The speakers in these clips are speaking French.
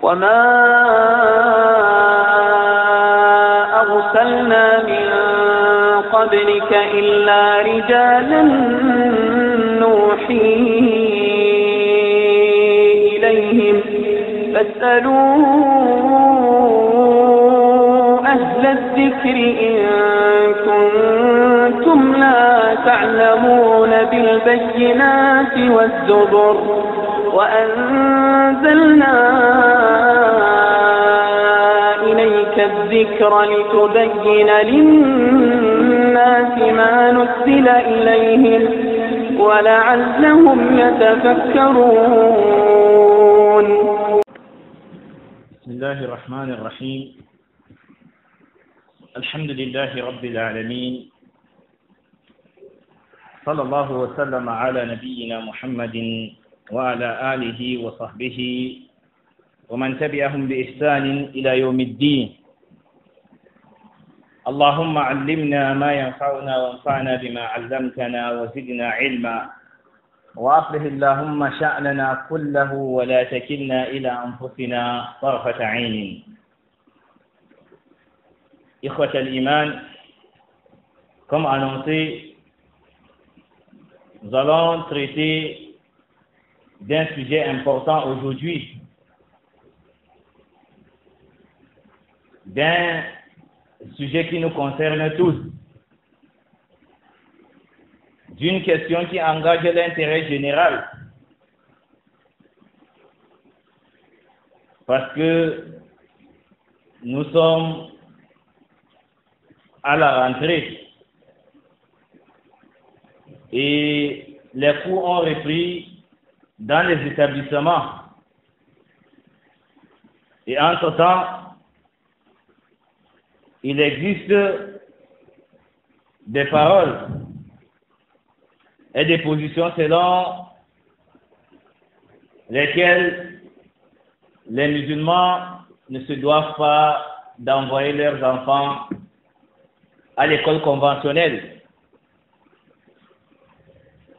وما أرسلنا من قبلك إلا رجالا نوحي إليهم فاسألوا أهل الذكر إن كنتم لا تعلمون بالبينات والزبر وأنزلنا إليك الذكر لتبين للناس ما نزل إليهم ولعلهم يتفكرون. بسم الله الرحمن الرحيم. الحمد لله رب العالمين، صلى الله وسلم على نبينا محمد وعلى آله وصحبه ومن تبعهم بإحسان إلى يوم الدين. اللهم علمنا ما ينفعنا وانفعنا بما علمتنا وزدنا علما، وأصلح اللهم شأننا كله ولا تكلنا إلى أنفسنا طرفة عين. إخوة الإيمان, comme annoncé, nous allons traiter d'un sujet important aujourd'hui, d'un sujet qui nous concerne tous, d'une question qui engage l'intérêt général, parce que nous sommes à la rentrée et les cours ont repris dans les établissements. Et entre-temps, il existe des paroles et des positions selon lesquelles les musulmans ne se doivent pas d'envoyer leurs enfants à l'école conventionnelle,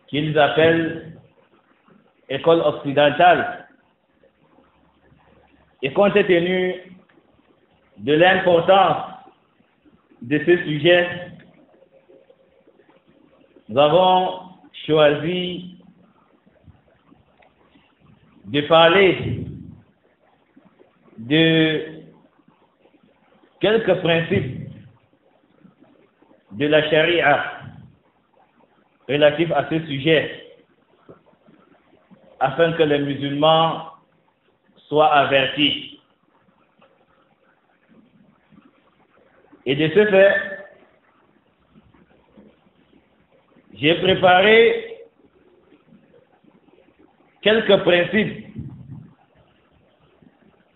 qu'ils appellent école occidentale. Et compte tenu de l'importance de ce sujet, nous avons choisi de parler de quelques principes de la charia relatifs à ce sujet, afin que les musulmans soient avertis. Et de ce fait, j'ai préparé quelques principes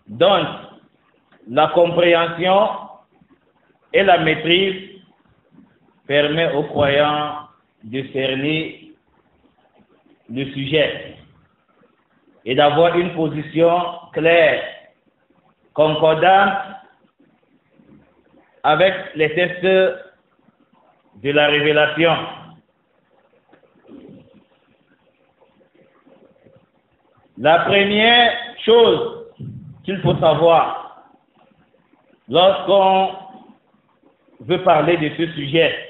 dont la compréhension et la maîtrise permet aux croyants de cerner le sujet et d'avoir une position claire, concordante avec les textes de la révélation. La première chose qu'il faut savoir lorsqu'on veut parler de ce sujet,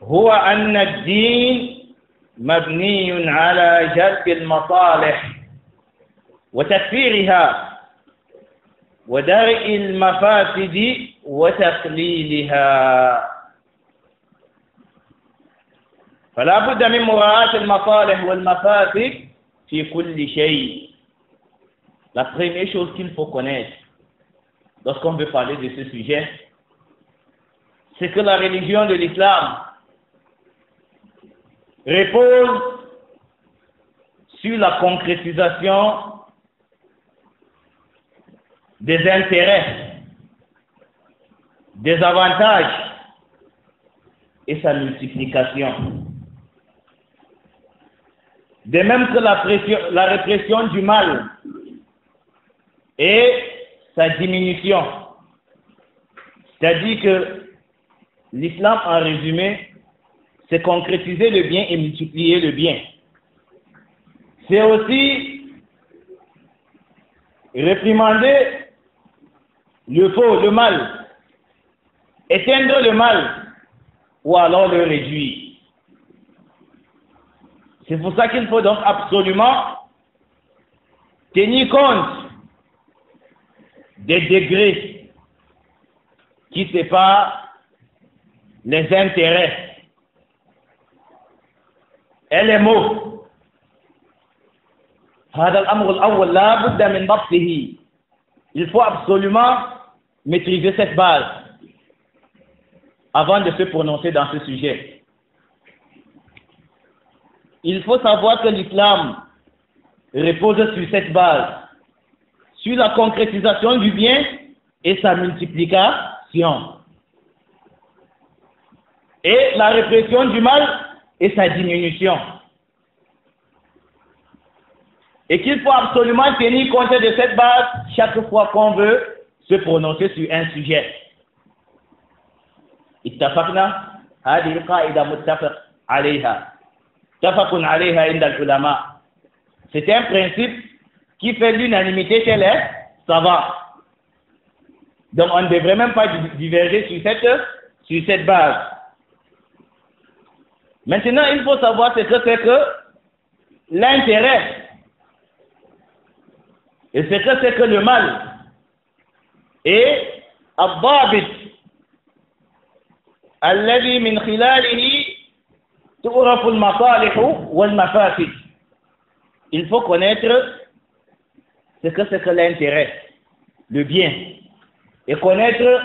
هو أن الدين مبني على جلب المصالح وتكفيرها ودرء المفاسد وتقليلها، فلا بد من مراعاة المصالح والمفاسد في كل شيء. La première chose qu'il faut connaître lorsqu'on veut parler de ce sujet, c'est que la religion de l'islam repose sur la concrétisation des intérêts, des avantages et sa multiplication. De même que la répression du mal et sa diminution. C'est-à-dire que l'islam, en résumé, c'est concrétiser le bien et multiplier le bien. C'est aussi réprimander le faux, le mal, éteindre le mal, ou alors le réduire. C'est pour ça qu'il faut donc absolument tenir compte des degrés qui séparent les intérêts et les mots. Il faut absolument maîtriser cette base avant de se prononcer dans ce sujet. Il faut savoir que l'islam repose sur cette base, sur la concrétisation du bien et sa multiplication, et la répression du mal et sa diminution. Et qu'il faut absolument tenir compte de cette base chaque fois qu'on veut se prononcer sur un sujet. اتفقنا هذه القاعدة متفق عليها متفق عليها عند العلماء. C'est un principe qui fait l'unanimité chez les savants. Donc on ne devrait même pas diverger sur cette base. Maintenant, il faut savoir ce que c'est que l'intérêt et ce que c'est que le mal. Et الضابط الذي من خلاله تعرف المصالح والمفاسد. Il faut connaître ce que c'est que l'intérêt, le bien, et connaître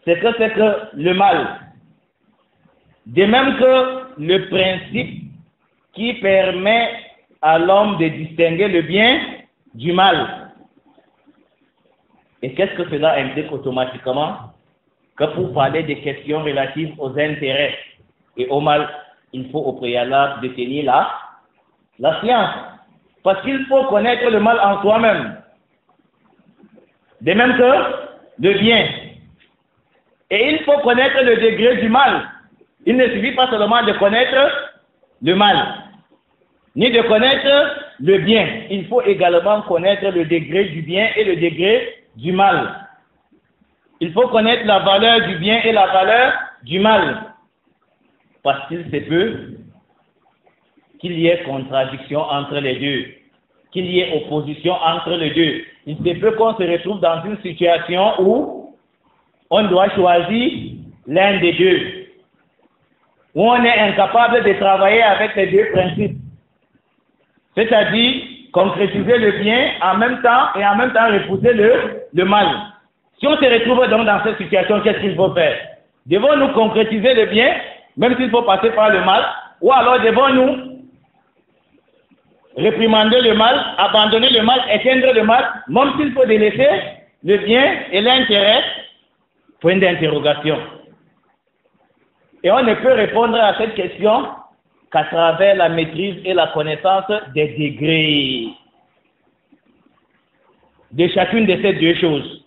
ce que c'est que le mal. De même que le principe qui permet à l'homme de distinguer le bien du mal. Et qu'est-ce que cela implique automatiquement? Que pour parler des questions relatives aux intérêts et au mal, il faut au préalable détenir la science. Parce qu'il faut connaître le mal en soi-même. De même que le bien. Et il faut connaître le degré du mal. Il ne suffit pas seulement de connaître le mal, ni de connaître le bien. Il faut également connaître le degré du bien et le degré du mal. Il faut connaître la valeur du bien et la valeur du mal. Parce qu'il se peut qu'il y ait contradiction entre les deux, qu'il y ait opposition entre les deux. Il se peut qu'on se retrouve dans une situation où on doit choisir l'un des deux, où on est incapable de travailler avec les deux principes. C'est-à-dire concrétiser le bien en même temps et en même temps repousser le mal. Si on se retrouve donc dans cette situation, qu'est-ce qu'il faut faire? Devons-nous concrétiser le bien, même s'il faut passer par le mal, ou alors devons-nous réprimander le mal, abandonner le mal, éteindre le mal, même s'il faut délaisser le bien et l'intérêt? Point d'interrogation. Et on ne peut répondre à cette question qu'à travers la maîtrise et la connaissance des degrés de chacune de ces deux choses.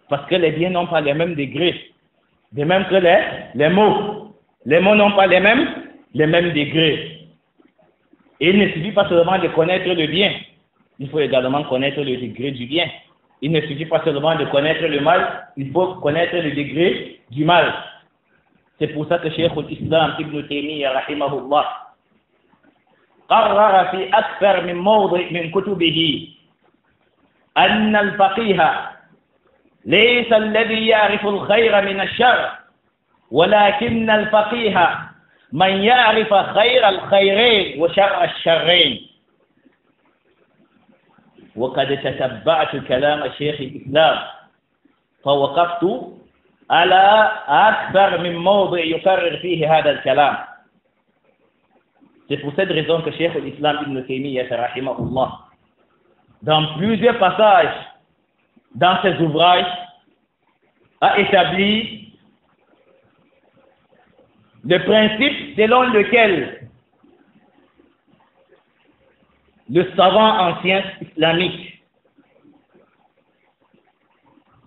Parce que les biens n'ont pas les mêmes degrés. De même que les mots. Les mots n'ont pas les mêmes degrés. Et il ne suffit pas seulement de connaître le bien. Il faut également connaître le degré du bien. Il ne suffit pas seulement de connaître le mal. Il faut connaître le degré du mal. C'est pour ça que Cheikh al-Islam Ibn Taymiyyah rahimahullah قرر في أكثر من موضع من كتبه أن الفقيه ليس الذي يعرف الخير من الشر ولكن الفقيه من يعرف خير الخيرين وشر الشرين. وقد تتبعت كلام شيخ الإسلام فوقفت على أكثر من موضع يكرر فيه هذا الكلام. C'est pour cette raison que Cheikh al-Islam Ibn Taymiyyah rahimahullah, dans plusieurs passages dans ses ouvrages, a établi le principe selon lequel le savant en sciences islamiques,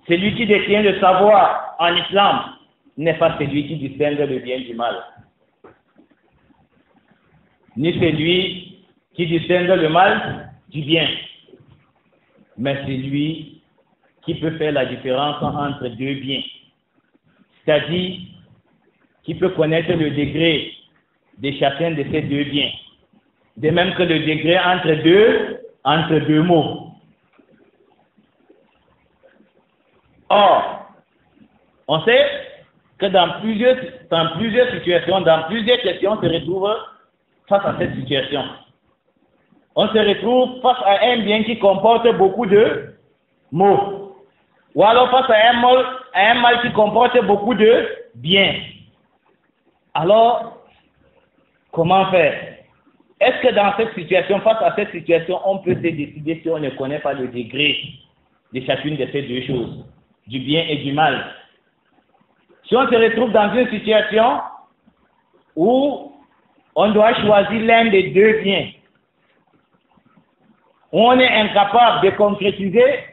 celui qui détient le savoir en islam, n'est pas celui qui distingue le bien du mal, ni celui qui distingue le mal du bien. mais c'est lui qui peut faire la différence entre deux biens. C'est-à-dire qui peut connaître le degré de chacun de ces deux biens. De même que le degré entre deux mots. Or, on sait que dans plusieurs situations, dans plusieurs questions, on se retrouve face à cette situation. On se retrouve face à un bien qui comporte beaucoup de mots. Ou alors face à un mal qui comporte beaucoup de biens. Alors, comment faire? Est-ce que dans cette situation, face à cette situation, on peut se décider si on ne connaît pas le degré de chacune de ces deux choses, du bien et du mal? Si on se retrouve dans une situation où on doit choisir l'un des deux biens, où on est incapable de concrétiser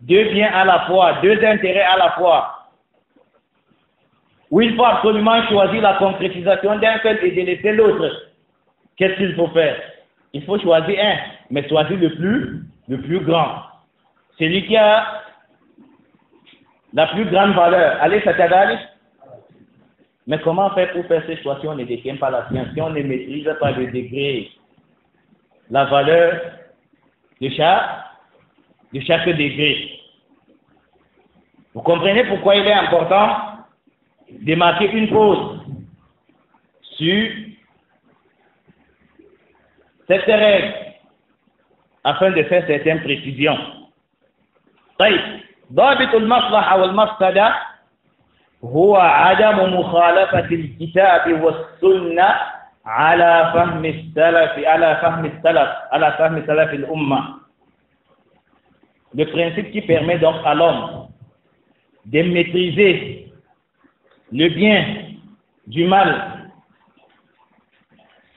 deux biens à la fois, deux intérêts à la fois, où il faut absolument choisir la concrétisation d'un seul et délaisser l'autre, qu'est-ce qu'il faut faire? Il faut choisir un, mais choisir le plus grand. Celui qui a la plus grande valeur. Allez, ça t'adale. Mais comment faire pour faire ce choix si on ne détient pas la science, si on ne maîtrise pas le degré, la valeur de chaque degré? Vous comprenez pourquoi il est important de marquer une pause sur cette règle afin de faire certaines précisions. طيب ضابط المصلحة والمفسدة هو عدم مخالفة الكتاب والسنة على فهم سلف الأمة. Le principe qui permet donc à l'homme de maîtriser le bien du mal,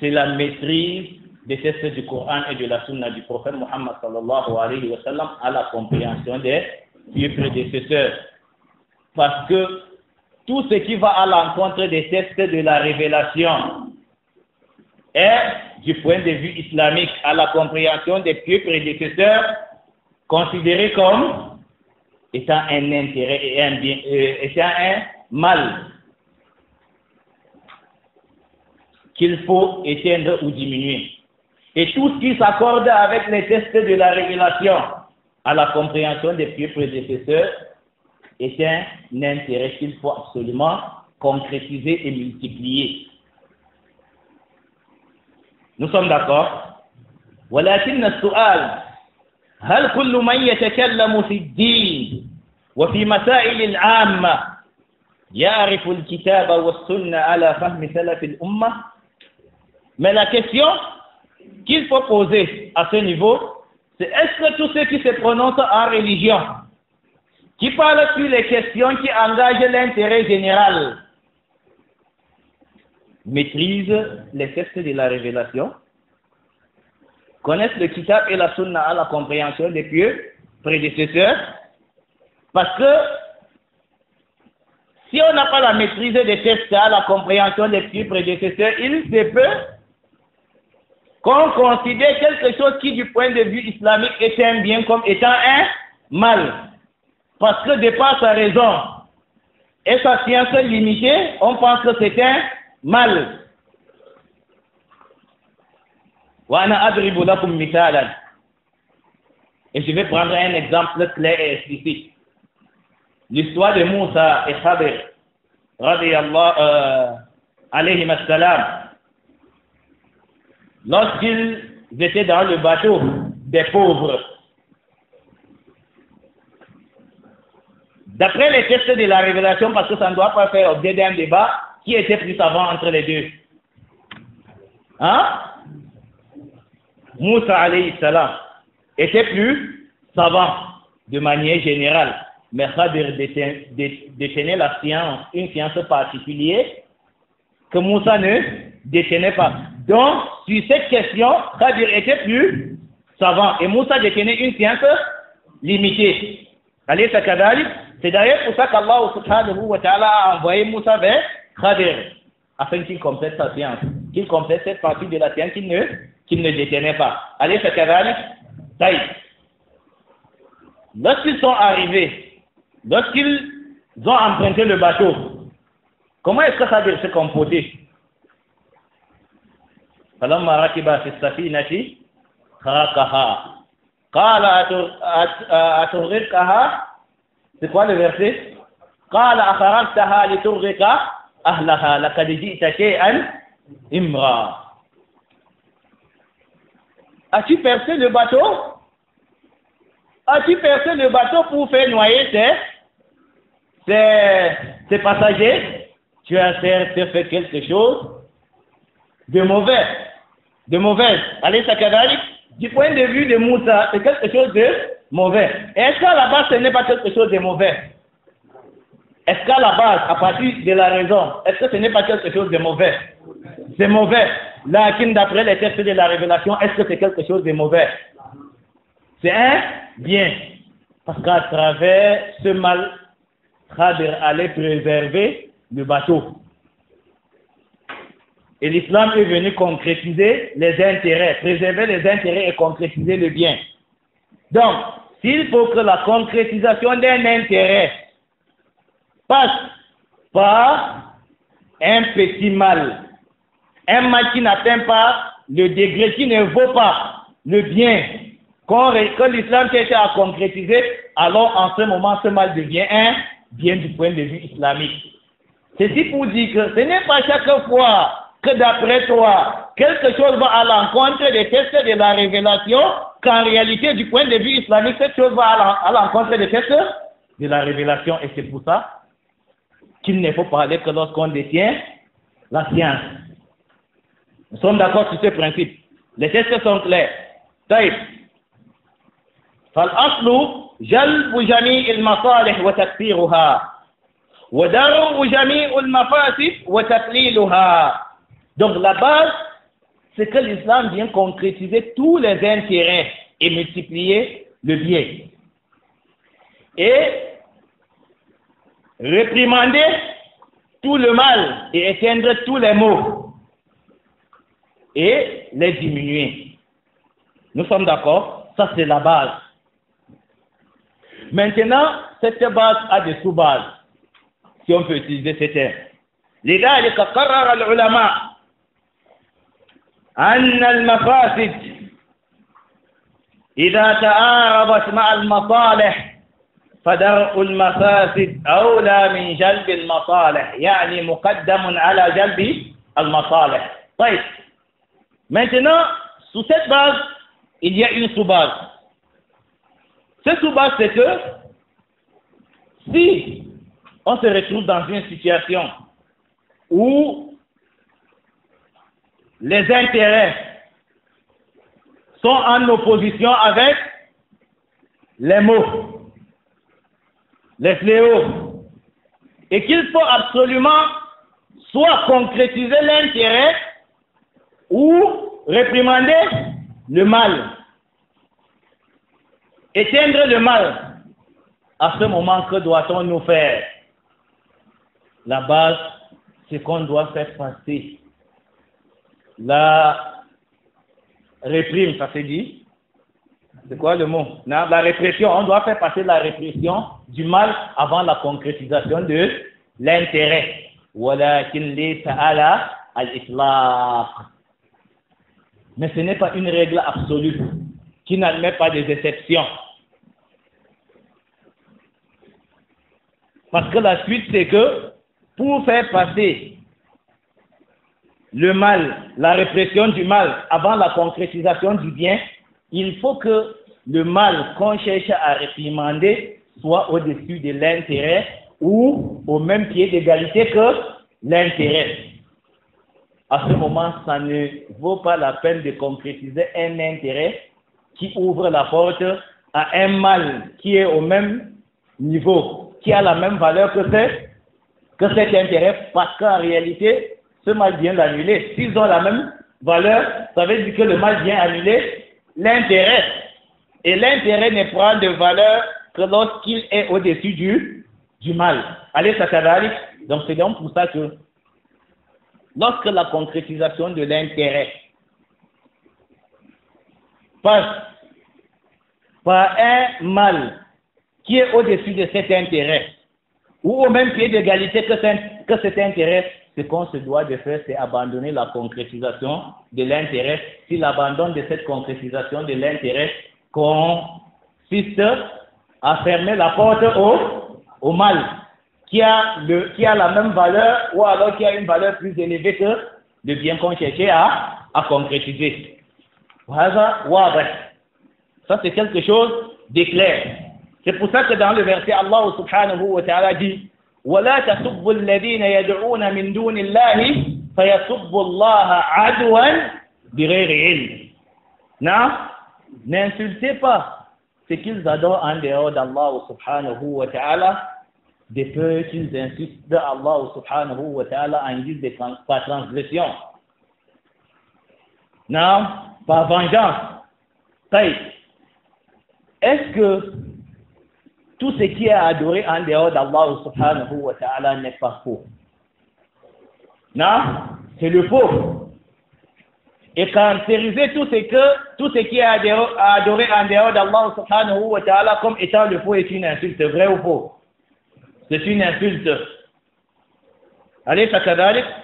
c'est la maîtrise des textes du Coran et de la Sunna du prophète Muhammad sallallahu alayhi wa sallam à la compréhension des vieux prédécesseurs. Parce que tout ce qui va à l'encontre des textes de la révélation est, du point de vue islamique, à la compréhension des pieux prédécesseurs, considéré comme étant un intérêt et un bien, étant un mal qu'il faut éteindre ou diminuer. Et tout ce qui s'accorde avec les textes de la révélation à la compréhension des pieux prédécesseurs est un intérêt qu'il faut absolument concrétiser et multiplier. Nous sommes d'accord? ولكن السؤال هل كل من يتكلم في الدين وفي مسائل العامة يعرف الكتاب والسنة على فهم سلف الأمة؟ Mais la question qu'il faut poser à ce niveau, c'est est-ce que tous ceux qui se prononcent en religion, qui parlent sur les questions qui engagent l'intérêt général, maîtrisent les textes de la révélation, connaissent le kitab et la sunna à la compréhension des pieux prédécesseurs? Parce que si on n'a pas la maîtrise des textes à la compréhension des pieux prédécesseurs, il se peut qu'on considère quelque chose qui, du point de vue islamique, est un bien comme étant un mal. Parce que de par sa raison et sa science limitée, on pense que c'est un mal. Et je vais prendre un exemple clair et explicite. L'histoire de Moussa et Khadir, alayhim as-salam, lorsqu'ils étaient dans le bateau des pauvres. D'après les textes de la révélation, parce que ça ne doit pas faire objet d'un débat, qui était plus savant entre les deux? Hein? Moussa alayhi salam était plus savant de manière générale, mais Khadir détenait la science, une science particulière que Moussa ne détenait pas. Donc, sur cette question, Khadir était plus savant et Moussa détenait une science limitée. Allez, c'est d'ailleurs pour ça qu'Allah subhanahu wa ta'ala a envoyé Moussa vers Khadir afin qu'il complète sa science, qu'il complète cette partie de la science qu'il ne détenait pas. Allez, lorsqu'ils sont arrivés, lorsqu'ils ont emprunté le bateau, comment est-ce que ça devait se comporter? فلما ركب في السفينة خرقها قال أتغرقها. C'est quoi le verset? قال أخرجتها لتغرق أهلها لقد جئت شيئا إمرا. As-tu percé le bateau? As-tu percé le bateau pour faire noyer ces passagers? Tu as certes fait quelque chose de mauvais. De mauvaise. Allez, Sakadalik, du point de vue de Moussa, c'est quelque chose de mauvais. Est-ce qu'à la base, ce n'est pas quelque chose de mauvais? Est-ce qu'à la base, à partir de la raison, est-ce que ce n'est pas quelque chose de mauvais? C'est mauvais. Là, d'après les textes de la révélation, est-ce que c'est quelque chose de mauvais? C'est un bien. Parce qu'à travers ce mal, Khadir allait préserver le bateau. Et l'islam est venu concrétiser les intérêts, préserver les intérêts et concrétiser le bien. Donc, s'il faut que la concrétisation d'un intérêt passe par un petit mal, un mal qui n'atteint pas le degré, qui ne vaut pas le bien, que l'islam cherche à concrétiser, alors en ce moment, ce mal devient un bien du point de vue islamique. Ceci pour dire que ce n'est pas chaque fois que d'après toi, quelque chose va à l'encontre des textes de la révélation, qu'en réalité, du point de vue islamique, cette chose va à l'encontre des textes de la révélation. Et c'est pour ça qu'il ne faut parler que lorsqu'on détient la science. Nous sommes d'accord sur ce principe. Les textes sont clairs. طيب. فالأصل جلب جميع المصالح وتكثيرها ودرء جميع المفاسد وتقليلها. Donc la base, c'est que l'islam vient concrétiser tous les intérêts et multiplier le bien. Et réprimander tout le mal et éteindre tous les maux. Et les diminuer. Nous sommes d'accord? Ça c'est la base. Maintenant, cette base a des sous-bases, si on peut utiliser ces termes. لذلك قرر العلماء أن المفاسد إذا تعارضت مع المصالح فدرء المفاسد أولى من جلب المصالح يعني مقدم على جلب المصالح. طيب. Maintenant, sous cette base, il y a une sous-base. Cette sous-base, c'est que si on se retrouve dans une situation où les intérêts sont en opposition avec les maux, les fléaux, et qu'il faut absolument soit concrétiser l'intérêt ou réprimander le mal, éteindre le mal. À ce moment, que doit-on nous faire? La base, c'est qu'on doit faire passer la réprime, ça se dit? C'est quoi le mot? Non, la répression. On doit faire passer la répression du mal avant la concrétisation de l'intérêt. وَلَكِنْ لَيْسَ عَلَى الْإِطْلَاقِ. Mais ce n'est pas une règle absolue qui n'admet pas des exceptions. Parce que la suite, c'est que pour faire passer le mal, la répression du mal avant la concrétisation du bien, il faut que le mal qu'on cherche à réprimander soit au-dessus de l'intérêt ou au même pied d'égalité que l'intérêt. À ce moment, ça ne vaut pas la peine de concrétiser un intérêt qui ouvre la porte à un mal qui est au même niveau, qui a la même valeur que cet intérêt, parce qu'en réalité, ce mal vient d'annuler. S'ils ont la même valeur, ça veut dire que le mal vient annuler l'intérêt. Et l'intérêt ne prend de valeur que lorsqu'il est au-dessus du mal. Allez, ça s'adapte. Donc c'est donc pour ça que lorsque la concrétisation de l'intérêt passe par un mal qui est au-dessus de cet intérêt, ou au même pied d'égalité que cet intérêt, ce qu'on se doit de faire, c'est abandonner la concrétisation de l'intérêt. Si l'abandon de cette concrétisation de l'intérêt consiste à fermer la porte au mal, qui a la même valeur, ou alors qui a une valeur plus élevée que le bien qu'on cherchait à concrétiser. Ça, c'est quelque chose d'éclair. C'est pour ça que dans le verset, Allah subhanahu wa ta'ala dit وَلَا تَسُبُّوا الَّذِينَ يَدْعُونَ مِن دُونِ اللَّهِ فَيَسُبُّوا اللَّهَ عَدْوًا بِغَيْرِ عِلْمٍ. Non, n'insultez pas ce qu'ils adorent en dehors d'Allah subhanahu wa ta'ala, de peur qu'ils insultent Allah subhanahu wa ta'ala en guise de transgression. Non, par vengeance. Est-ce que tout ce qui est adoré en dehors d'Allah subhanahu wa ta'ala n'est pas faux? Non, c'est le faux. Et caractériser tout ce qui est adoré en dehors d'Allah subhanahu wa ta'ala comme étant le faux est une insulte, vrai ou faux? C'est une insulte.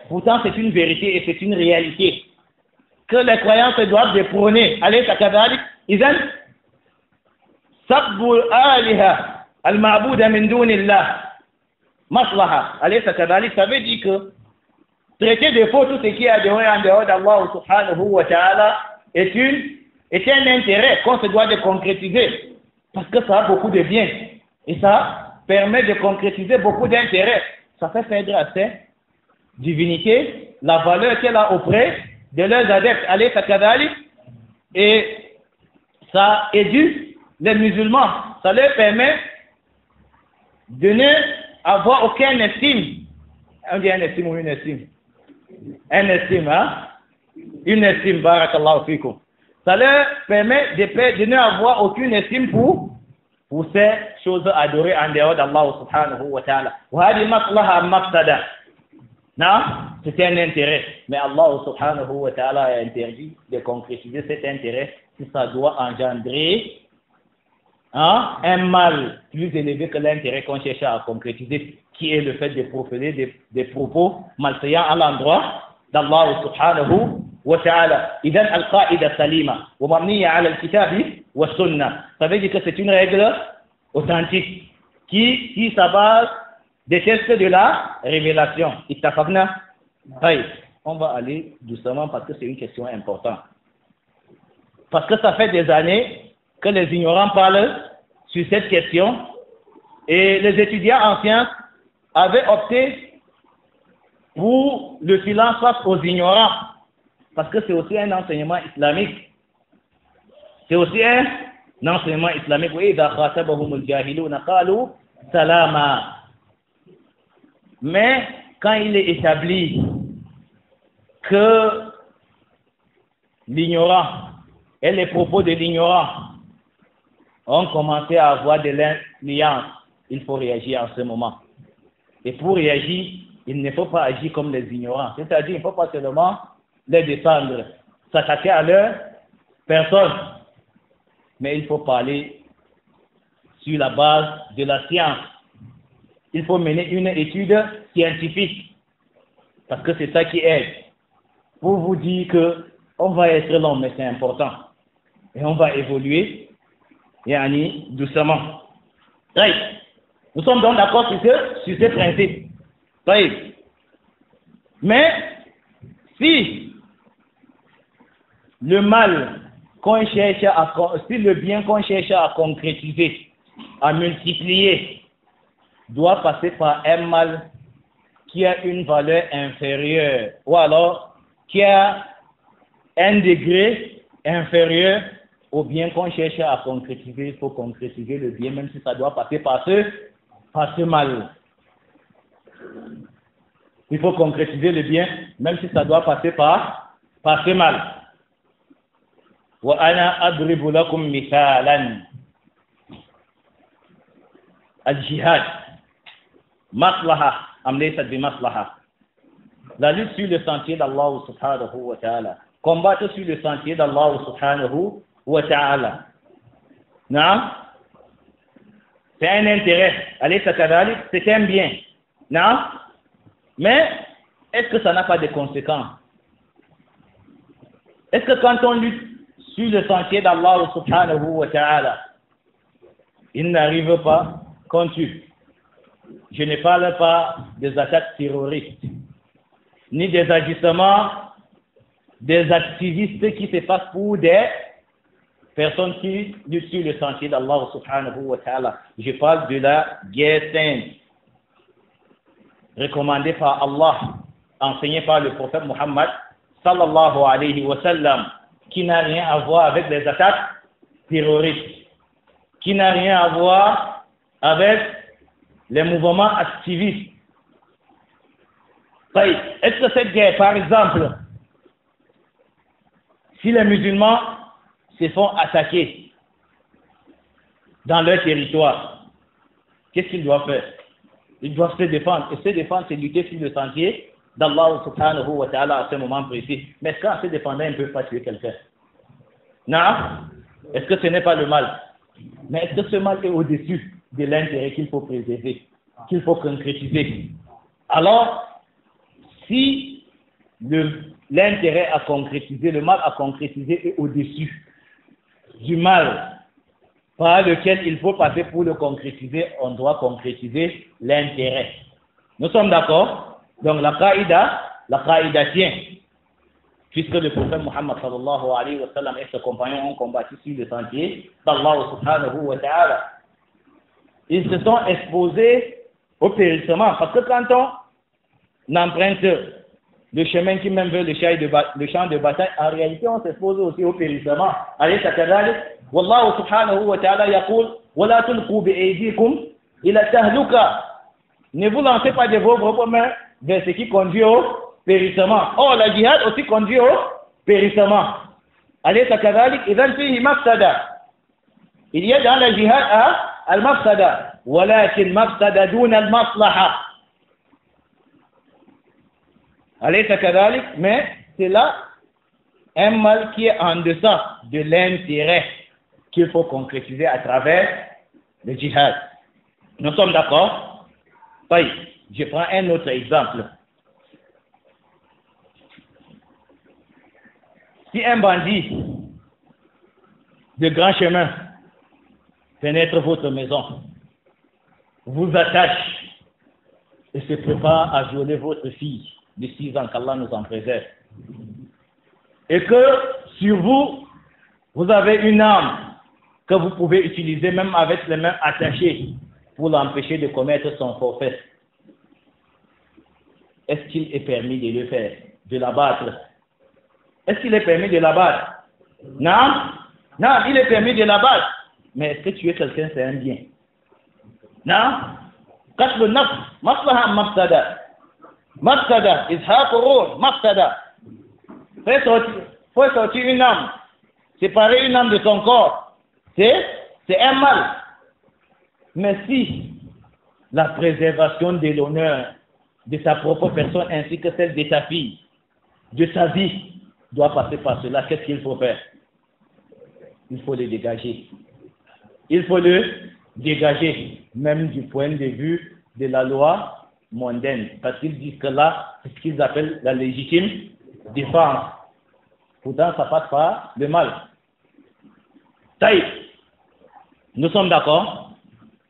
Pourtant c'est une vérité et c'est une réalité que les croyants se doivent de prôner. إذن سب الآلهة المعبودة من دون الله مصلحة. أليس كذلك? Ça veut dire que traiter de faux tout ce qui est adoré en dehors d'Allah subhanahu wa ta'ala est un intérêt qu'on se doit de concrétiser, parce que ça a beaucoup de bien et ça permet de concrétiser beaucoup d'intérêts. Ça fait faire à cette divinité la valeur qu'elle a auprès de leurs adeptes. Alaysa kadhalik. Et ça éduque les musulmans. Ça leur permet de ne avoir aucun estime. On dit un estime ou une estime? Un estime, hein? Une estime, barakallahu fikum. Ça leur permet de ne avoir aucune estime pour ces choses adorées en dehors d'Allah subhanahu wa ta'ala. Wa hadi maslaha maqsada. Non, c'est un intérêt. Mais Allah subhanahu wa ta'ala a interdit de concrétiser cet intérêt si ça doit engendrer un mal plus élevé que l'intérêt qu'on cherche à concrétiser, qui est le fait de profiler des propos malsaillants à l'endroit d'Allah subhanahu wa ta'ala. Idan al-qa'ida salima wa mabniya ala al-kitabi wa sunnah. Ça veut dire que c'est une règle authentique qui s'abase des tests de la révélation. Ittafaqna? On va aller doucement parce que c'est une question importante. Parce que ça fait des années que les ignorants parlent sur cette question et les étudiants en sciences avaient opté pour le silence face aux ignorants, parce que c'est aussi un enseignement islamique. C'est aussi un enseignement islamique. Mais quand il est établi que l'ignorant et les propos de l'ignorant ont commencé à avoir de l'influence, il faut réagir en ce moment. Et pour réagir, il ne faut pas agir comme les ignorants. C'est-à-dire, il ne faut pas seulement les défendre, s'attaquer à leur personne, mais il faut parler sur la base de la science. Il faut mener une étude scientifique, parce que c'est ça qui aide. Pour vous dire que on va être long, mais c'est important. Et on va évoluer, yani, doucement. Right. Nous sommes donc d'accord sur ce principe. Right. Mais, si le mal qu'on cherche si le bien qu'on cherche à concrétiser, à multiplier, doit passer par un mal qui a une valeur inférieure, ou alors qui a un degré inférieur au bien qu'on cherche à concrétiser, il faut concrétiser le bien, même si ça doit passer par ce mal. Il faut concrétiser le bien, même si ça doit passer par ce mal. Wa ana adribu lakum mithalan. Al-jihad. Maslaha. Am laysat bi maslaha. La lutte sur le sentier d'Allah subhanahu wa ta'ala. Combattre sur le sentier d'Allah subhanahu wa ta'ala. Non? C'est un intérêt. C'est un bien. Non? Mais est-ce que ça n'a pas de conséquences? Est-ce que quand on lutte sur le sentier d'Allah subhanahu wa ta'ala, il n'arrive pas qu'on tue? Je ne parle pas des attaques terroristes, ni des agissements des activistes qui se passent pour des personnes qui luttent sur le sentier d'Allah subhanahu wa ta'ala. Je parle de la guerre sainte, recommandée par Allah, enseignée par le prophète Muhammad sallallahu alayhi wa sallam, qui n'a rien à voir avec les attaques terroristes, qui n'a rien à voir avec les mouvements activistes. Est-ce que cette guerre, par exemple, si les musulmans se font attaquer dans leur territoire, qu'est-ce qu'ils doivent faire? Ils doivent se défendre. Et se défendre, c'est lutter sur le sentier d'Allah subhanahu wa ta'ala à ce moment précis. Mais est-ce qu'en se défendant, ils ne peuvent pas tuer quelqu'un? Non? Est-ce que ce n'est pas le mal? Mais est-ce que ce mal est au-dessus de l'intérêt qu'il faut préserver, qu'il faut concrétiser? Alors, si l'intérêt à concrétiser, le mal à concrétiser est au-dessus du mal par lequel il faut passer pour le concrétiser, on doit concrétiser l'intérêt. Nous sommes d'accord? Donc la qaïda tient, puisque le prophète Muhammad sallallahu alayhi wa sallam et ses compagnons ont combattu sur le sentier d'Allah subhanahu wa ta'ala. Ils se sont exposés au périssement, parce que quand on emprunte le chemin qui mène vers le champ de bataille, en réalité on s'expose aussi au périssement. Wallahu subhanahu wa ta'ala yaqul wala tulqu bi aydikum ila tahluka. Ne vous lancez pas de vos propres mains vers ce qui conduit au périssement. Oh, la jihad aussi conduit au périssement. Alaysa kadhalik idhan fihi mafsada. Il y a dans la jihad al-mafsada, walakin mafsada duna al-maslaha. Alaysa kadhalik, mais c'est là un mal qui est en deçà de l'intérêt qu'il faut concrétiser à travers le djihad. Nous sommes d'accord? Oui. Je prends un autre exemple. Si un bandit de grand chemin pénètre votre maison, vous attache et se prépare à violer votre fille de 6 ans, qu'Allah nous en préserve, et que sur vous, vous avez une arme que vous pouvez utiliser même avec les mains attachées pour l'empêcher de commettre son forfait, est-ce qu'il est permis de le faire, de l'abattre? Est-ce qu'il est permis de l'abattre? Non? Non, il est permis de l'abattre. Mais est-ce que tuer quelqu'un, c'est un bien? Non? Qatl al-nafs, maslaha mafsada. Mafsada, izhaq ruh, mafsada. Faut sortir une âme, séparer une âme de son corps. C'est un mal. Mais si la préservation de l'honneur de sa propre personne ainsi que celle de sa fille, de sa vie, doit passer par cela, qu'est-ce qu'il faut faire? Il faut le dégager. Il faut le dégager, même du point de vue de la loi mondaine. Parce qu'ils disent que là, c'est ce qu'ils appellent la légitime défense. Pourtant, ça passe par le mal. Taï. Nous sommes d'accord?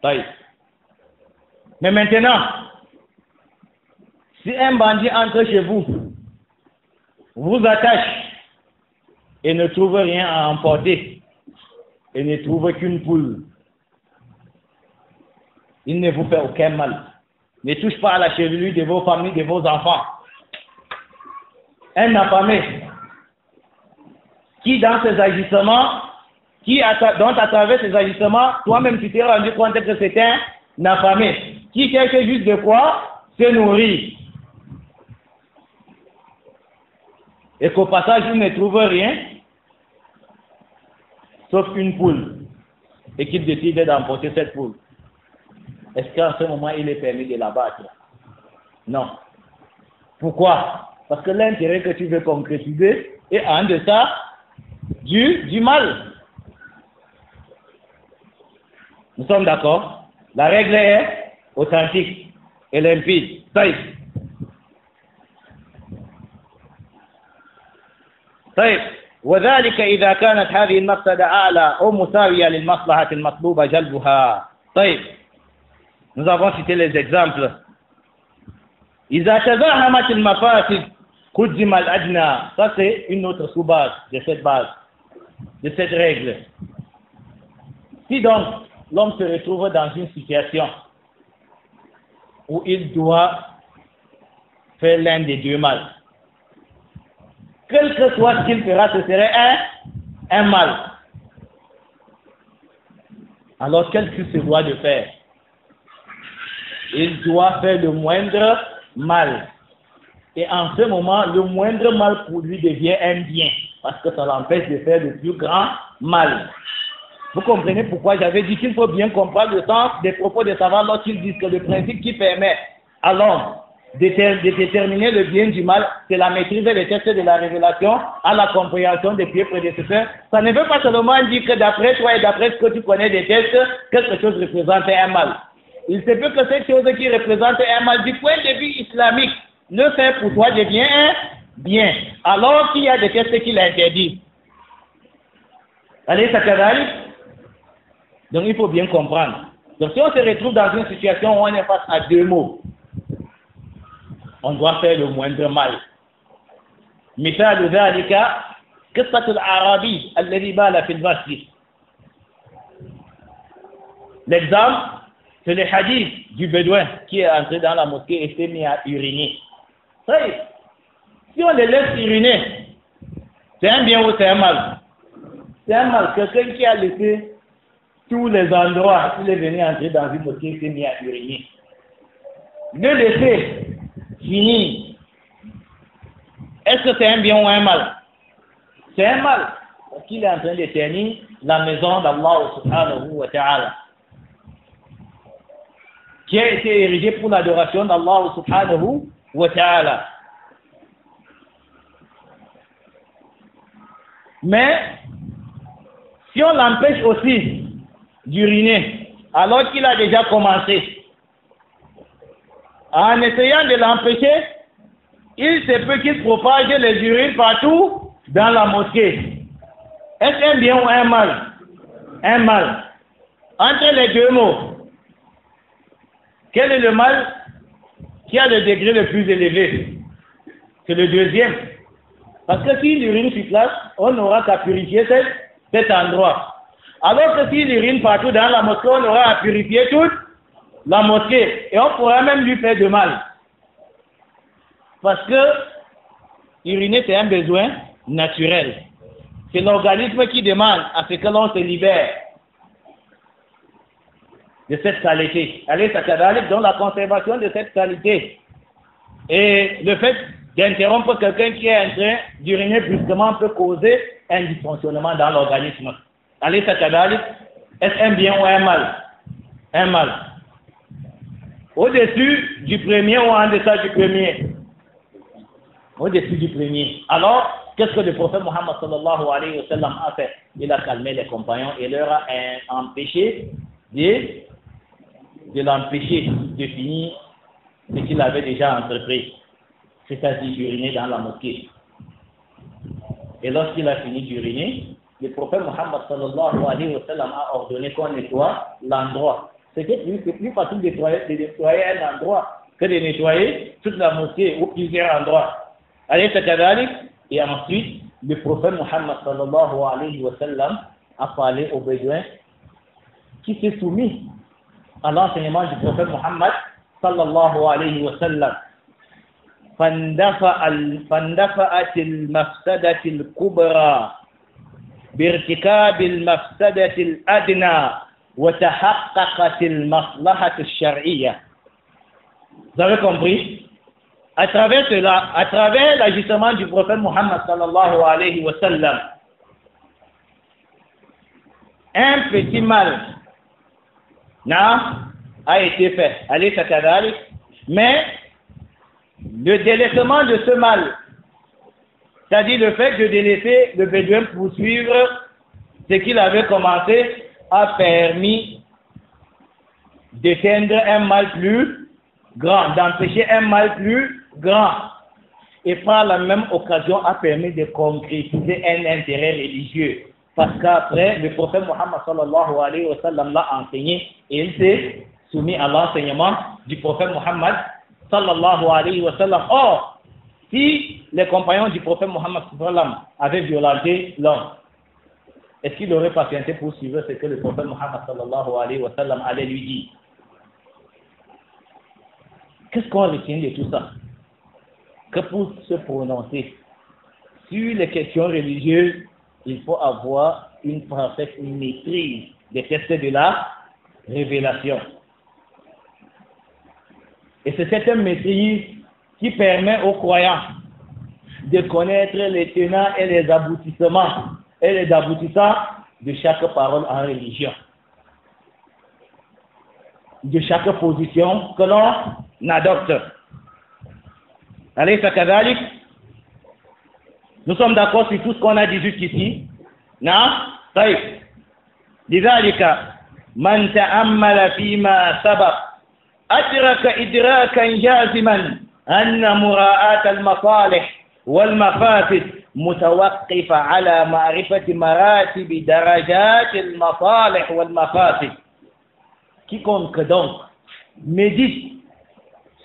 Taï. Mais maintenant, si un bandit entre chez vous, vous attache et ne trouve rien à emporter, et ne trouve qu'une poule, il ne vous fait aucun mal. Ne touche pas à la chevelure de vos familles, de vos enfants. Un affamé qui dans ses agissements, dont à travers ses agissements, toi-même tu t'es rendu compte que c'est un affamé, qui cherche juste de quoi se nourrir. Et qu'au passage, il ne trouve rien, sauf une poule, et qu'il décide d'emporter cette poule. Est-ce qu'en ce moment, il est permis de l'abattre? Non. Pourquoi? Parce que l'intérêt que tu veux concrétiser est en deçà du mal. Nous sommes d'accord? La règle est authentique et limpide. طيب. طيب. وذلك إذا كانت هذه المفسدة أعلى أو مساوية للمصلحة المطلوبة جلبها. طيب. Nous avons cité les exemples. إذا تزاحمت المفاسد قدم الأدنى. Ça c'est une autre sous-base de cette base, de cette règle. Si donc l'homme se retrouve dans une situation où il doit faire l'un des deux mal, quel que soit ce qu'il fera, ce serait un mal. Alors qu'est-ce qu'il se doit de faire? Il doit faire le moindre mal. Et en ce moment, le moindre mal pour lui devient un bien, parce que ça l'empêche de faire le plus grand mal. Vous comprenez pourquoi j'avais dit qu'il faut bien comprendre le sens des propos des savants lorsqu'ils disent que le principe qui permet à l'homme de déterminer le bien du mal, c'est la maîtrise des textes de la révélation à la compréhension des pieds prédécesseurs. Ça ne veut pas seulement dire que d'après toi et d'après ce que tu connais des textes, quelque chose représente un mal. Il se peut que cette chose qui représente un mal du point de vue islamique ne fait pour toi devient un bien, alors qu'il y a des textes qui l'interdisent. Allez, ça t'arrive? Donc il faut bien comprendre. Donc si on se retrouve dans une situation où on est face à deux mots, on doit faire le moindre mal. مثال ذلك قصة الأعرابي الذي بال في المسجد. L'exemple, c'est le hadith du bédouin qui est entré dans la mosquée et s'est mis à uriner. Si on le laisse uriner, c'est un bien ou c'est un mal? C'est un mal. Quelqu'un qui a laissé tous les endroits, il est venu entrer dans une mosquée et s'est mis à uriner. Le laisser finir, est-ce que c'est un bien ou un mal? C'est un mal, parce qu'il est en train de ternir la maison d'Allah subhanahu wa ta'ala, qui a été érigée pour l'adoration d'Allah subhanahu wa ta'ala. Mais, si on l'empêche aussi d'uriner, alors qu'il a déjà commencé, en essayant de l'empêcher, il se peut qu'il propage les urines partout dans la mosquée. Est-ce un bien ou un mal? Un mal. Entre les deux mots, quel est le mal qui a le degré le plus élevé? C'est le deuxième. Parce que s'il urine sur place, on n'aura qu'à purifier cet endroit. Alors que s'il urine partout dans la mosquée, on aura à purifier toute la mosquée. Et on pourra même lui faire de mal. Parce que uriner, c'est un besoin naturel. C'est l'organisme qui demande à ce que l'on se libère de cette qualité. Allez, ça t'arrive dans la conservation de cette qualité. Et le fait d'interrompre quelqu'un qui est en train d'uriner brusquement peut causer un dysfonctionnement dans l'organisme. Allez, ça t'arrive. Est-ce un bien ou un mal? Un mal. Au-dessus du premier ou en deçà du premier? Au-dessus du premier. Alors, qu'est-ce que le prophète Mohammed sallallahu alayhi wa sallam a fait? Il a calmé les compagnons et leur a empêché de l'empêcher de finir ce qu'il avait déjà entrepris, c'est-à-dire d'uriner dans la mosquée. Et lorsqu'il a fini d'uriner, le prophète Mohammed sallallahu alayhi wa sallam a ordonné qu'on nettoie l'endroit. C'est plus facile de nettoyer un endroit que de nettoyer toute la mosquée ou plusieurs endroits. Allez, et ensuite, le prophète Mohammed sallallahu alayhi wa sallam a parlé aux bédouins qui s'est soumis à l'enseignement du prophète Mohammed sallallahu alayhi wa sallam. فاندفعت المفسدة الكبرى بارتكاب المفسدة الأدنى وتحققت المصلحة الشرعية. Vous avez compris? À travers cela, à travers l'agissement du prophète Mohammed sallallahu alayhi wa sallam, un petit mal a été fait. Allez, mais le délaissement de ce mal, c'est-à-dire le fait de délaisser le bédouin poursuivre ce qu'il avait commencé, a permis d'éteindre un mal plus grand, d'empêcher un mal plus grand. Et par la même occasion a permis de concrétiser un intérêt religieux. Parce qu'après, le prophète Mohammed sallallahu alayhi wa sallam l'a enseigné et il s'est soumis à l'enseignement du prophète Mohammed sallallahu alayhi wa sallam. Or, si les compagnons du prophète Mohammed sallallahu alayhi wa sallam avaient violenté l'homme, est-ce qu'il aurait patienté pour suivre ce que le prophète Mohammed sallallahu alayhi wa sallam allait lui dire? Qu'est-ce qu'on retient de tout ça? Que pour se prononcer sur les questions religieuses, il faut avoir une parfaite maîtrise des textes de la révélation. Et c'est cette maîtrise qui permet aux croyants de connaître les tenants et les aboutissements et les aboutissants de chaque parole en religion, de chaque position que l'on adopte. Allez, Sakadalik, nous sommes d'accord sur tout ce qu'on a dit jusqu'ici. Non? طيب. لذلك من تأمل فيما سبق أدرك إدراكا جازما أن مراعاة المصالح والمفاسد متوقفة على معرفة مراتب درجات المصالح والمفاسد. Quiconque donc médite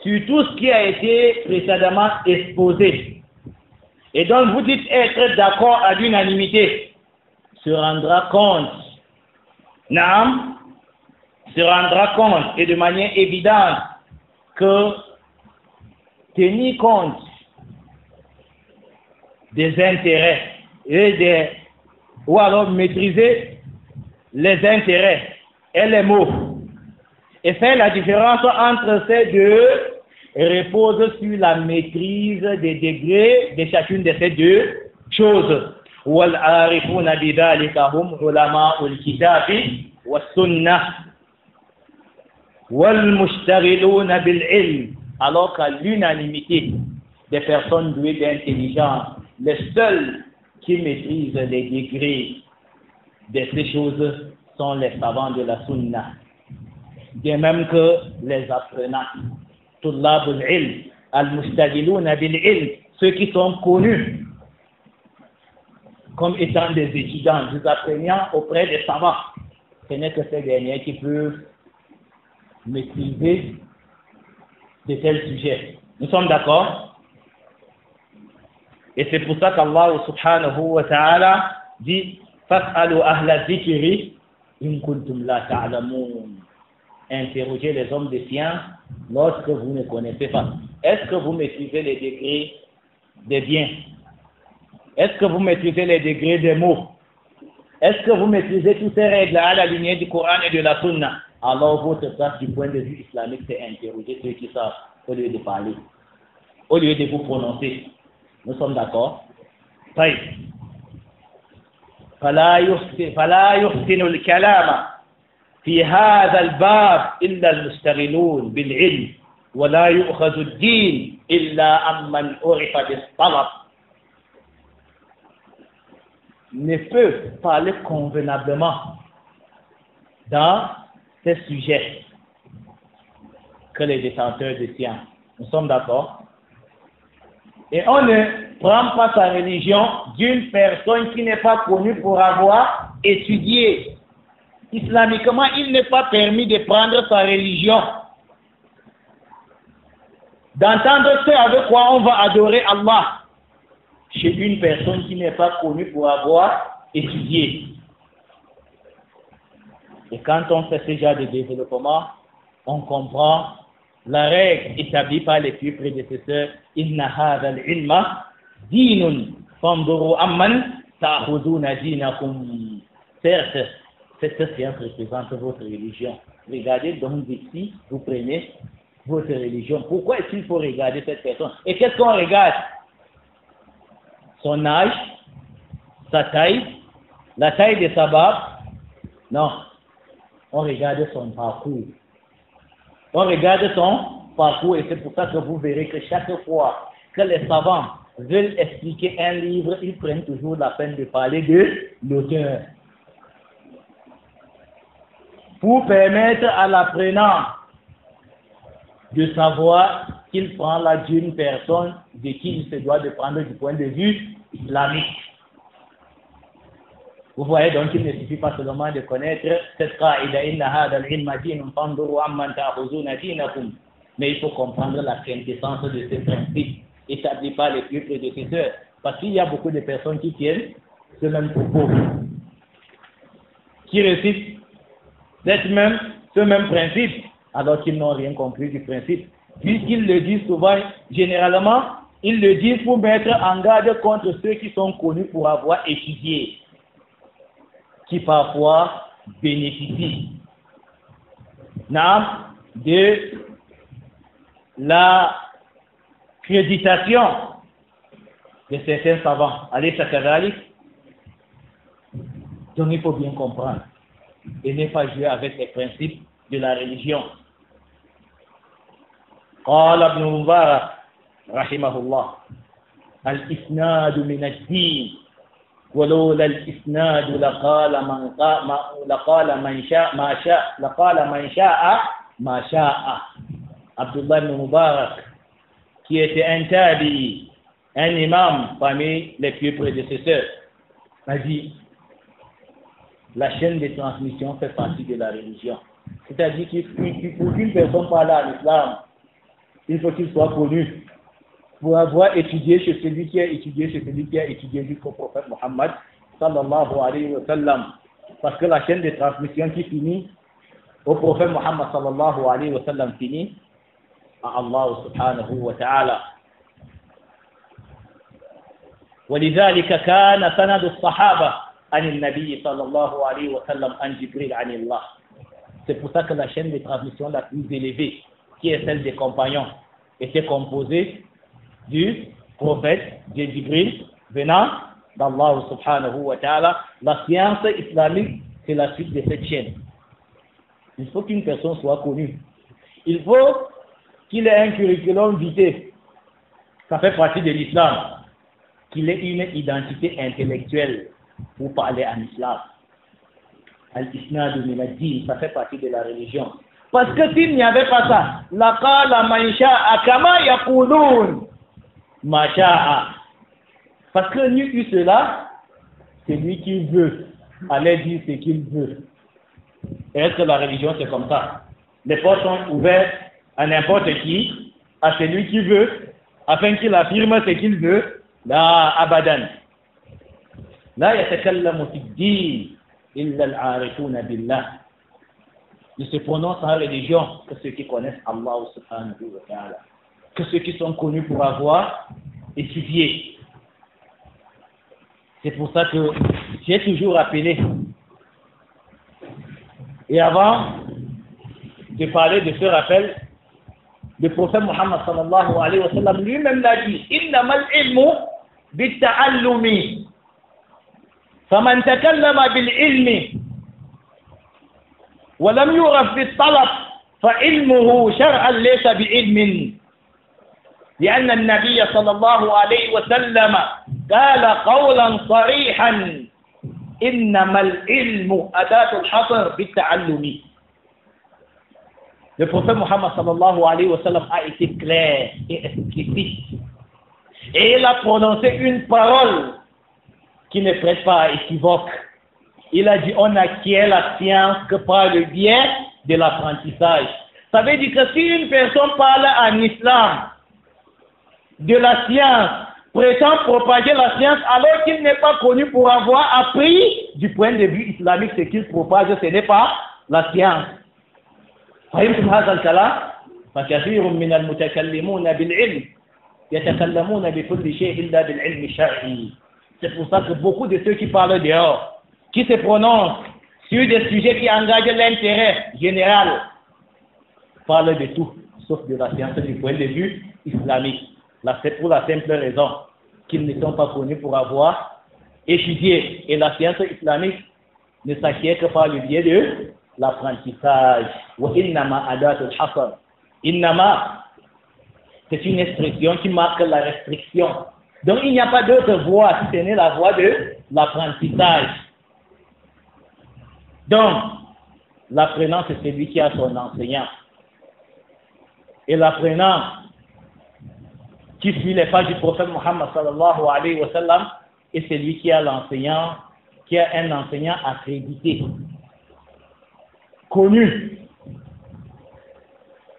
sur tout ce qui a été précédemment exposé et donc vous dites être d'accord à l'unanimité, se rendra compte, se rendra compte et de manière évidente que tenir compte des intérêts et ou alors maîtriser les intérêts et les mots et faire la différence entre ces deux repose sur la maîtrise des degrés de chacune de ces deux choses. والعارفون بذلك هم علماء الكتاب والسنة والمشتغلون بالعلم. Alors qu'à l'unanimité des personnes douées d'intelligence, les seuls qui maîtrisent les degrés de ces choses sont les savants de la sunna, de même que les apprenants. Tullabul ilm, al-mushtagiluna bil ilm, ceux qui sont connus comme étant des étudiants, des apprenants auprès des savants. Ce n'est que ces derniers qui peuvent maîtriser de tels sujets. Nous sommes d'accord? Et c'est pour ça qu'Allah subhanahu wa ta'ala dit Fas'alu ahla dhikri in kuntum la ta'lamun. Interrogez les hommes de science lorsque vous ne connaissez pas. Est-ce que vous maîtrisez les degrés des biens? Est-ce que vous maîtrisez les degrés des mots? Est-ce que vous maîtrisez toutes ces règles à la lignée du Coran et de la Sunna? Alors votre place du point de vue islamique, c'est interroger ceux qui savent au lieu de parler, au lieu de vous prononcer. Nous sommes d'accord? طيب. فلا يحسن الكلام في هذا الباب إلا المشتغلون بالعلم ولا يؤخذ الدين إلا عمن عرف بالطلب. Ne peut parler convenablement dans ces sujets que les détenteurs de science. Nous sommes d'accord? Et on ne prend pas sa religion d'une personne qui n'est pas connue pour avoir étudié. Islamiquement, il n'est pas permis de prendre sa religion, d'entendre ce avec quoi on va adorer Allah chez une personne qui n'est pas connue pour avoir étudié. Et quand on fait ce genre de développement, on comprend la règle établie par les plus prédécesseurs. Inna hadha al-ilma dinun fanduru amman ta'khuduna dinakum. Certes, cette science représente votre religion. Regardez donc ici, vous prenez votre religion. Pourquoi est-ce qu'il faut regarder cette personne? Et qu'est-ce qu'on regarde? Son âge, sa taille, la taille de sa barbe? Non. On regarde son parcours. On regarde son parcours et c'est pour ça que vous verrez que chaque fois que les savants veulent expliquer un livre, ils prennent toujours la peine de parler de l'auteur. pour permettre à l'apprenant de savoir qu'il prend là d'une personne de qui il se doit de prendre du point de vue islamique. Vous voyez donc qu'il ne suffit pas seulement de connaître cette qaïda inna hada al-ilma dinun fanduru amman ta'khuzuna dinakum, mais il faut comprendre la quintessence de ce principe établi par les plus prédécesseurs, parce qu'il y a beaucoup de personnes qui tiennent ce même propos, qui récitent ce même principe, alors qu'ils n'ont rien compris du principe. Puisqu'ils le disent souvent, généralement, ils le disent pour mettre en garde contre ceux qui sont connus pour avoir étudié, qui parfois bénéficient de la créditation de certains savants. Allez, Sakadalik. Donc il faut bien comprendre et ne pas jouer avec les principes de la religion. قال ابن مبارك رحمه الله الإسناد من الدين ولولا الإسناد لقال من شاء ما شاء. Abdullah ibn Mubarak, qui était un tabi, un imam parmi les plus prédécesseurs, a dit la chaîne de transmission fait partie de la religion. C'est-à-dire qu'il faut qu'une personne parle à l'islam, il faut qu'il soit connu. Pour avoir étudié chez celui qui a étudié, chez celui qui a étudié jusqu'au prophète Muhammad sallallahu alayhi wa sallam. Parce que la chaîne de transmission qui finit au prophète Muhammad sallallahu alayhi wa sallam finit à Allah subhanahu wa ta'ala. ولذلك كان سند الصحابة عن النبي صلى الله عليه وسلم عن جبريل عن الله. C'est pour ça que la chaîne de transmission la plus élevée, qui est celle des compagnons, était composée du prophète de Jibril venant d'Allah subhanahu wa ta'ala. La science islamique, c'est la suite de cette chaîne. Il faut qu'une personne soit connue. Il faut qu'il ait un curriculum vitae. Ça fait partie de l'islam. Qu'il ait une identité intellectuelle pour parler en islam. Al-Isnad min ad-din, ça fait partie de la religion. Parce que s'il n'y avait pas ça, laqala man sha'a kama yaqulun ma sha'a. Parce que n'y eut cela, c'est lui qui veut allait dire ce qu'il veut. Et est-ce que la religion c'est comme ça? Les portes sont ouvertes à n'importe qui, à celui qui veut, afin qu'il affirme ce qu'il veut. La abadan. La yatakallamu fi ad-din illa al-arifuna billah. Ne se prononcent en religion que ceux qui connaissent Allah subhanahu wa ta'ala, que ceux qui sont connus pour avoir étudié. C'est pour ça que j'ai toujours rappelé. Et avant de parler de ce rappel, le prophète Muhammad sallallahu alayhi wa sallam lui-même l'a dit, innamal ilmu bit-ta'allumi. Faman takallama bil ilmi ولم يعرف بالطلب فعلمه شرعا ليس بعلم لأن النبي صلى الله عليه وسلم قال قولا صريحا إنما العلم أداة الحصر بالتعلم. Le prophète Muhammad sallallahu alayhi wa sallam a été clair et explicite et il a prononcé une parole qui ne prête pas à équivoque. Il a dit, on acquiert la science que par le biais de l'apprentissage. Ça veut dire que si une personne parle en islam de la science, prétend propager la science alors qu'il n'est pas connu pour avoir appris du point de vue islamique ce qu'il propage, ce n'est pas la science. فهمتم هذا الكلام؟ فكثير من المتكلمون بالعلم يتكلمون بكل شيء إلا بالعلم الشرعي. C'est pour ça que beaucoup de ceux qui parlent dehors, qui se prononcent sur des sujets qui engagent l'intérêt général, parlent de tout, sauf de la science du point de vue islamique. Là, c'est pour la simple raison qu'ils ne sont pas connus pour avoir étudié. Et la science islamique ne s'acquiert que par le biais de l'apprentissage. Wa innama adatul hasr. Innama, c'est une expression qui marque la restriction. Donc il n'y a pas d'autre voie si ce n'est la voie de l'apprentissage. Donc, L'apprenant, c'est celui qui a son enseignant. Et l'apprenant qui suit les pas du prophète Muhammad sallallahu alayhi wa sallam est celui qui a l'enseignant, qui a un enseignant accrédité, connu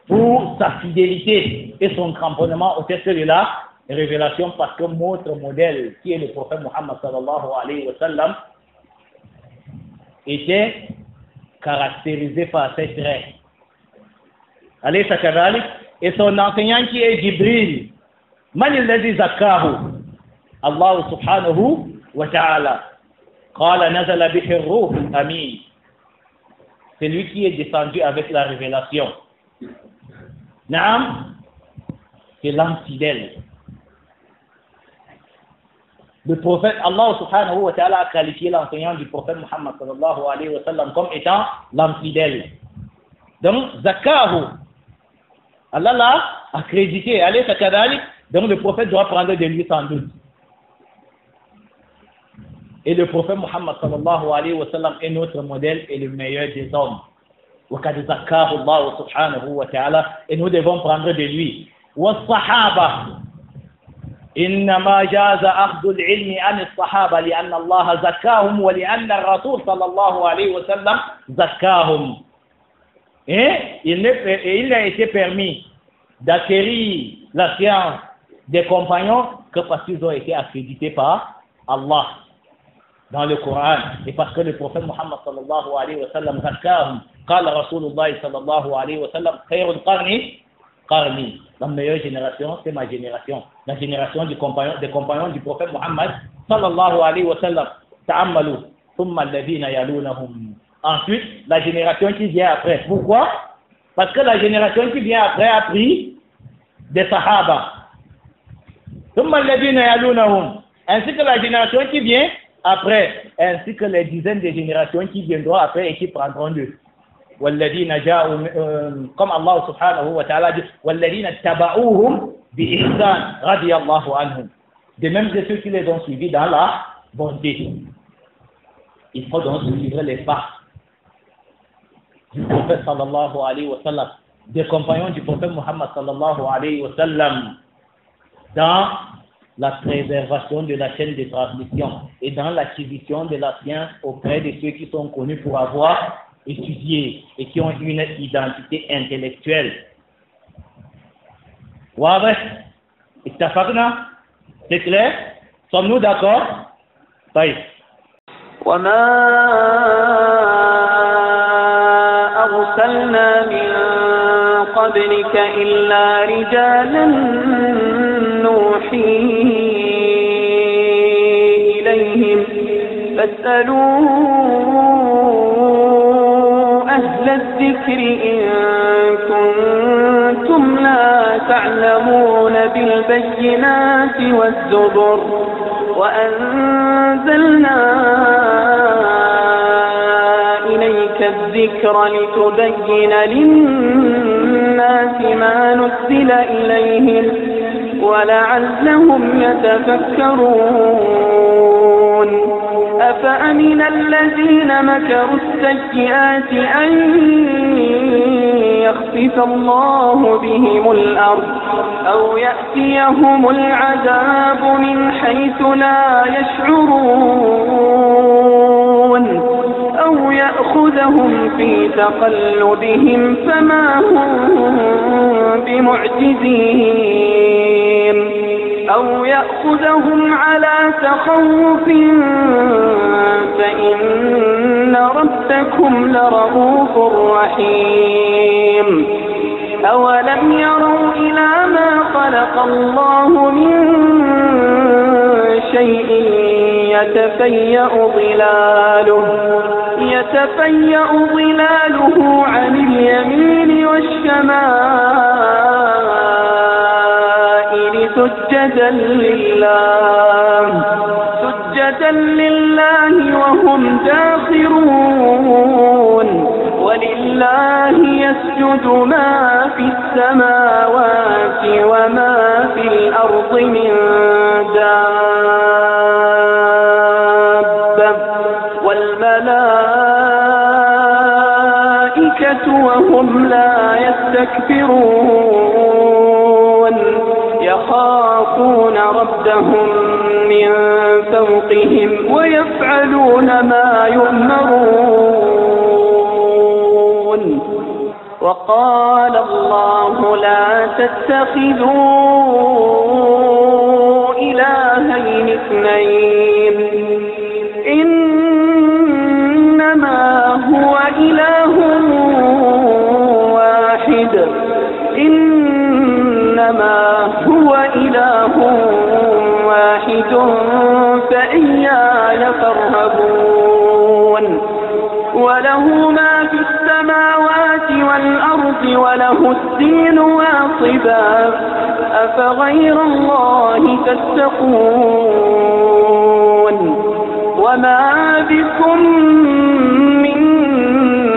pour sa fidélité et son cramponnement au texte de la révélation, parce que notre modèle, qui est le prophète Muhammad sallallahu alayhi wa sallam, était caractérisé par ces traits. Alaysa kadhalik, et son enseignant qui est Jibril. Man alladhi zakkahu? Allah subhanahu wa ta'ala. Qala nazala bihi ar-ruh al-amin. C'est lui qui est descendu avec la révélation. Naam, c'est l'âme fidèle. Le prophète, Allah subhanahu wa ta'ala a qualifié l'enseignant du prophète Muhammad sallallahu alayhi wa sallam comme étant l'âme fidèle. Donc, zakahu, Allah l'a accrédité. Alaysa kadhalik, donc le prophète doit prendre de lui sans doute. Et le prophète Muhammad sallallahu alayhi wa sallam est notre modèle et le meilleur des hommes. وَقَدْ زَكَّاهُ اللَّهُ سُبْحَانَهُ وَتَعَالَى. Et nous devons prendre de lui. وَالصَّحَابَةِ إنما جاز أخذ العلم عن الصحابة لأن الله زكاهم ولأن الرسول صلى الله عليه وسلم زكاهم. Et il a été permis d'acquérir la science des compagnons que parce qu'ils ont été accrédités par Allah dans le Coran. Et parce que le prophète Muhammad sallallahu alayhi wa sallam zakahum. قال رسول الله صلى الله عليه وسلم خير القرن قرني. La meilleure génération, c'est ma génération. La génération des compagnons du prophète Muhammad sallallahu alayhi wa sallam. Ta'ammalu thumma alladhina yalunahum. Ensuite, la génération qui vient après. Pourquoi? Parce que la génération qui vient après a pris des sahaba. Thumma alladhina yalunahum. Ainsi que la génération qui vient après, ainsi que les dizaines de générations qui viendront après et qui prendront d'eux. والذين جاءوا comme Allah subhanahu wa ta'ala dit والذين اتبعوهم بإحسان رضي الله عنهم. De même que ceux qui les ont suivis dans la bonté. Il faut donc suivre les pas du prophète sallallahu alayhi wa sallam, des compagnons du prophète Muhammad sallallahu alayhi wa sallam dans la préservation de la chaîne de transmission et dans l'acquisition de la science auprès de ceux qui sont connus pour avoir étudié et qui ont une identité intellectuelle. Waouh, ittafaqna, c'est clair? Sommes-nous d'accord? Oui. وما أرسلنا من قبلك إلا رجالا نوحي إليهم فاسألوا أهل الذكر إن كنتم لا تعلمون بالبينات والزبر وأنزلنا إليك الذكر لتبين للناس ما نزل إليهم ولعلهم يتفكرون أفأمن الذين مكروا السيئات أن يخسف الله بهم الأرض أو يأتيهم العذاب من حيث لا يشعرون أو يأخذهم في تقلبهم فما هم بمعجزين أو يأخذهم على تخوف فإن ربكم لرؤوف رحيم أولم يروا إلى ما خلق الله من شيء يتفيأ ظلاله عن اليمين والشمائل سجدا لله وهم داخرون ولله يسجد ما في السماوات وما في الأرض من دابة والملائكة الملائكة وهم لا يستكبرون يخافون ربهم من فوقهم ويفعلون ما يؤمرون. وقال الله لا تتخذوا إلهين اثنين إنما هو إله واحد فإياي فارهبون. وله ما في السماوات والأرض وله الدين واصبا أفغير الله تتقون. وما بكم من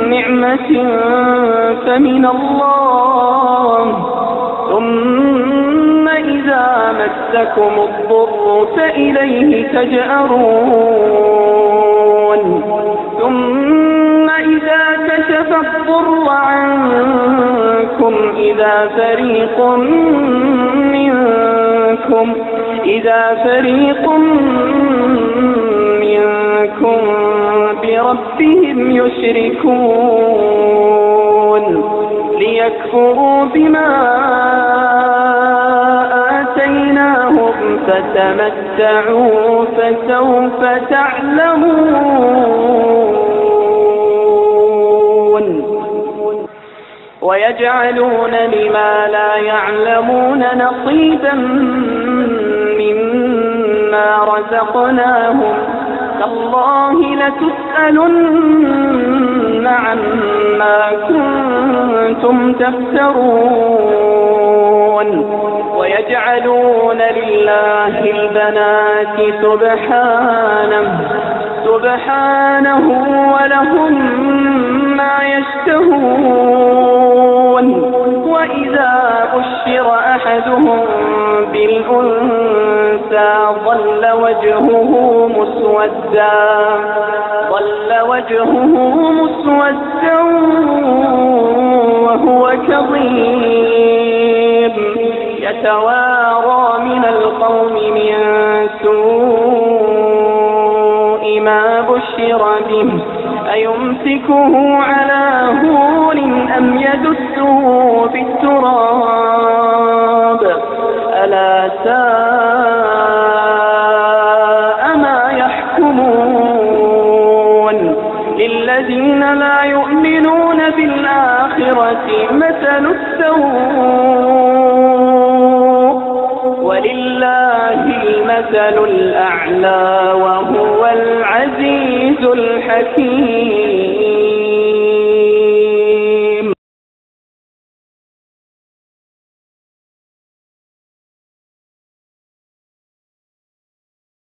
نعمة فمن الله ثم إذا مسكم الضر فإليه تجأرون. ثم إذا كشف الضر عنكم إذا فريق منكم بربهم يشركون ليكفروا بما آتيناهم فتمتعوا فسوف تعلمون. ويجعلون لما لا يعلمون نصيبا مما رزقناهم تالله لتسألن عما كنتم تفترون. ويجعلون لله البنات سبحانه ولهم ما يشتهون. وإذا بشر أحدهم بالأنثى ظل وجهه مسودا وهو كظيم يتوارى من القوم من سوء ما بشر به أيمسكه على هون أم يدسه في التراب ألا ساء ما يحكمون. للذين لا يؤمنون بالآخرة مثل السوء ولله المثل الأعلى وهو العزيز الحكيم.